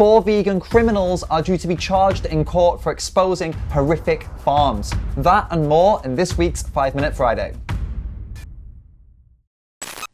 4 vegan criminals are due to be charged in court for exposing horrific farms. That and more in this week's 5 Minute Friday.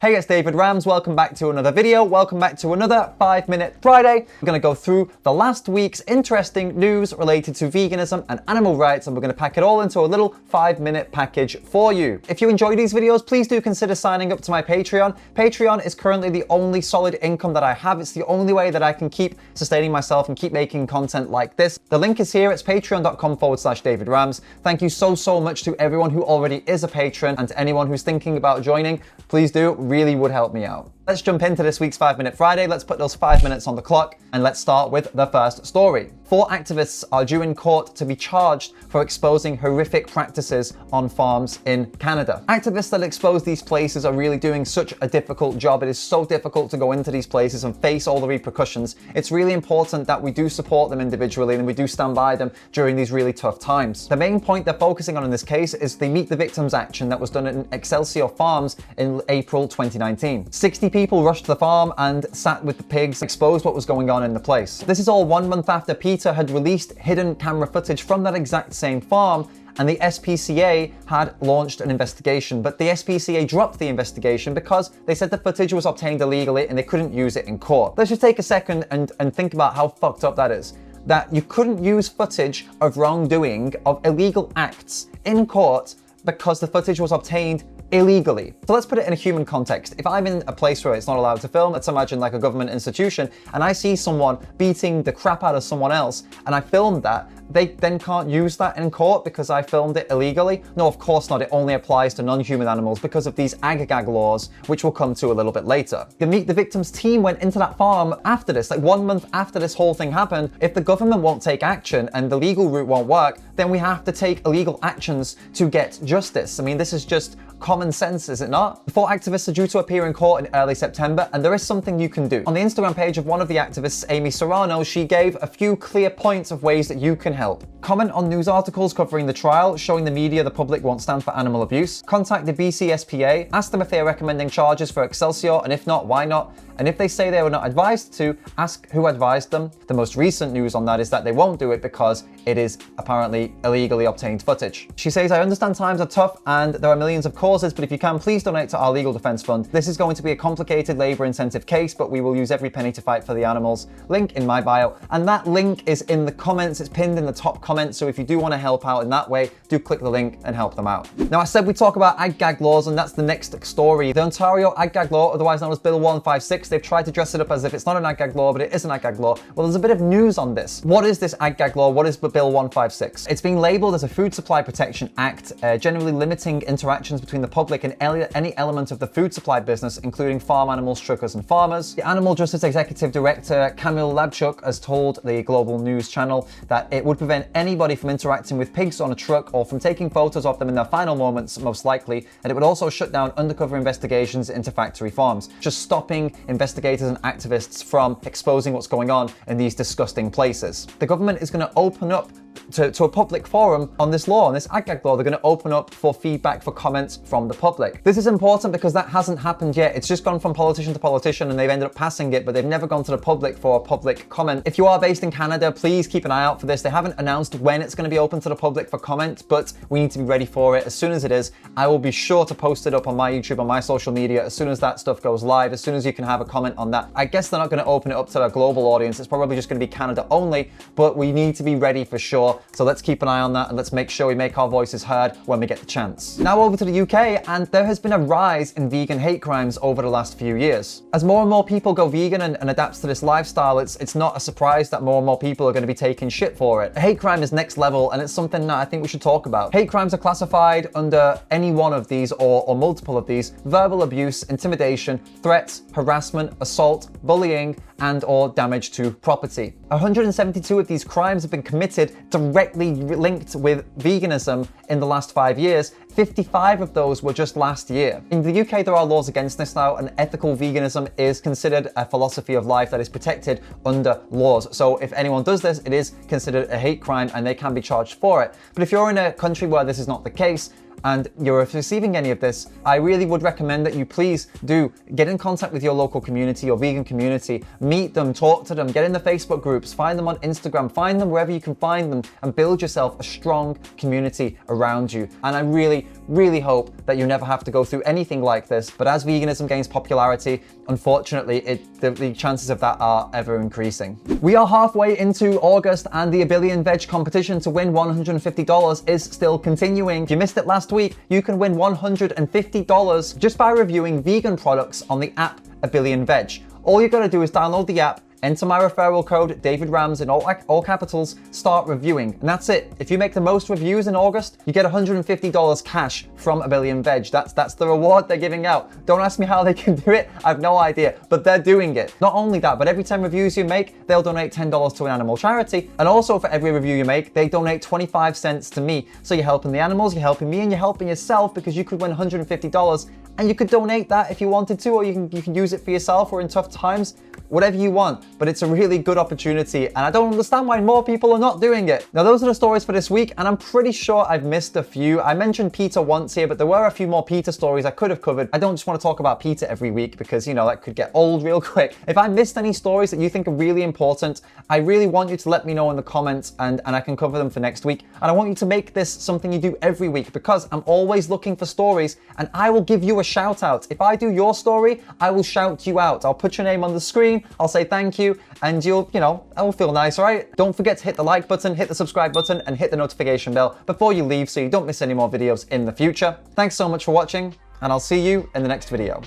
Hey, it's DAVIDRAMMS. Welcome back to another video. Welcome back to another 5 Minute Friday. We're going to go through the last week's interesting news related to veganism and animal rights, and we're going to pack it all into a little 5-minute package for you. If you enjoy these videos, please do consider signing up to my Patreon. Patreon is currently the only solid income that I have. It's the only way that I can keep sustaining myself and keep making content like this. The link is here. It's patreon.com/DavidRamms. Thank you so much to everyone who already is a patron, and to anyone who's thinking about joining, please do. Really would help me out. Let's jump into this week's 5 Minute Friday. Let's put those 5 minutes on the clock, and let's start with the first story. 4 activists are due in court to be charged for exposing horrific practices on farms in Canada. Activists that expose these places are really doing such a difficult job. It is so difficult to go into these places and face all the repercussions. It's really important that we do support them individually and we do stand by them during these really tough times. The main point they're focusing on in this case is the Meet the Victims action that was done in Excelsior Farms in April 2019. 60 people rushed to the farm and sat with the pigs, exposed what was going on in the place. This is all 1 month after Peter had released hidden camera footage from that exact same farm, and the SPCA had launched an investigation, but the SPCA dropped the investigation because they said the footage was obtained illegally and they couldn't use it in court. Let's just take a second and think about how fucked up that is. That you couldn't use footage of wrongdoing, of illegal acts in court because the footage was obtained illegally. So let's put it in a human context. If I'm in a place where it's not allowed to film, let's imagine like a government institution, and I see someone beating the crap out of someone else, and I filmed that, they then can't use that in court because I filmed it illegally? No, of course not. It only applies to non-human animals because of these ag laws, which we'll come to a little bit later. The Meet the Victims team went into that farm after this, like 1 month after this whole thing happened. If the government won't take action and the legal route won't work, then we have to take illegal actions to get justice. I mean, this is just common sense, is it not? The 4 activists are due to appear in court in early September, and there is something you can do. On the Instagram page of one of the activists, Amy Serrano, she gave a few clear points of ways that you can help. Comment on news articles covering the trial, showing the media the public won't stand for animal abuse. Contact the BCSPA, ask them if they are recommending charges for Excelsior, and if not, why not? And if they say they were not advised to, ask who advised them. The most recent news on that is that they won't do it because it is apparently illegally obtained footage. She says, I understand times are tough and there are millions of causes, but if you can, please donate to our legal defense fund. This is going to be a complicated, labor-intensive case, but we will use every penny to fight for the animals. Link in my bio. And that link is in the comments. It's pinned in the top comment. So if you do want to help out in that way, do click the link and help them out. Now, I said we talk about ag-gag laws, and that's the next story. The Ontario ag-gag law, otherwise known as Bill 156, they've tried to dress it up as if it's not an ag-gag law, but it is an ag-gag law. Well, there's a bit of news on this. What is this ag-gag law? What is Bill 156? It's being labeled as a Food Supply Protection Act, generally limiting interactions between the public and any element of the food supply business, including farm animals, truckers, and farmers. The Animal Justice Executive Director, Kamil Labchuk, has told the Global News Channel that it would prevent anybody from interacting with pigs on a truck or from taking photos of them in their final moments, most likely, and it would also shut down undercover investigations into factory farms, just stopping investigators and activists from exposing what's going on in these disgusting places. The government is going to open up to a public forum on this law, on this ag-gag law. They're going to open up for feedback, for comments from the public. This is important because that hasn't happened yet. It's just gone from politician to politician and they've ended up passing it, but they've never gone to the public for a public comment. If you are based in Canada, please keep an eye out for this. They haven't announced when it's going to be open to the public for comment, but we need to be ready for it. As soon as it is, I will be sure to post it up on my YouTube, on my social media, as soon as that stuff goes live, as soon as you can have a comment on that. I guess they're not going to open it up to a global audience. It's probably just going to be Canada only, but we need to be ready for sure. So let's keep an eye on that and let's make sure we make our voices heard when we get the chance. Now over to the UK, and there has been a rise in vegan hate crimes over the last few years. As more and more people go vegan and adapt to this lifestyle, it's not a surprise that more and more people are going to be taking shit for it. Hate crime is next level, and it's something that I think we should talk about. Hate crimes are classified under any one of these or multiple of these: verbal abuse, intimidation, threats, harassment, assault, bullying, and or damage to property. 172 of these crimes have been committed directly linked with veganism in the last 5 years. 55 of those were just last year. In the UK, there are laws against this now, and ethical veganism is considered a philosophy of life that is protected under laws. So if anyone does this, it is considered a hate crime and they can be charged for it. But if you're in a country where this is not the case, and you're receiving any of this, I really would recommend that you please do get in contact with your local community, your vegan community, meet them, talk to them, get in the Facebook groups, find them on Instagram, find them wherever you can find them, and build yourself a strong community around you. And I really, really hope that you never have to go through anything like this. But as veganism gains popularity, unfortunately, the chances of that are ever increasing. We are halfway into August, and the ABILLIONVEG competition to win $150 is still continuing. If you missed it last week, you can win $150 just by reviewing vegan products on the app ABILLIONVEG. All you gotta do is download the app, enter my referral code, DAVIDRAMMS in all capitals, start reviewing, and that's it. If you make the most reviews in August, you get $150 cash from ABILLIONVEG. That's the reward they're giving out. Don't ask me how they can do it, I have no idea, but they're doing it. Not only that, but every 10 reviews you make, they'll donate $10 to an animal charity, and also for every review you make, they donate 25 cents to me. So you're helping the animals, you're helping me, and you're helping yourself, because you could win $150, and you could donate that if you wanted to, or you can use it for yourself or in tough times. Whatever you want, but it's a really good opportunity, and I don't understand why more people are not doing it. Now, those are the stories for this week, and I'm pretty sure I've missed a few. I mentioned PETA once here, but there were a few more PETA stories I could have covered. I don't just want to talk about PETA every week because, you know, that could get old real quick. If I missed any stories that you think are really important, I really want you to let me know in the comments, and I can cover them for next week. And I want you to make this something you do every week, because I'm always looking for stories, and I will give you a shout out. If I do your story, I will shout you out. I'll put your name on the screen, I'll say thank you, and that will feel nice, right? Don't forget to hit the like button, hit the subscribe button, and hit the notification bell before you leave so you don't miss any more videos in the future. Thanks so much for watching, and I'll see you in the next video.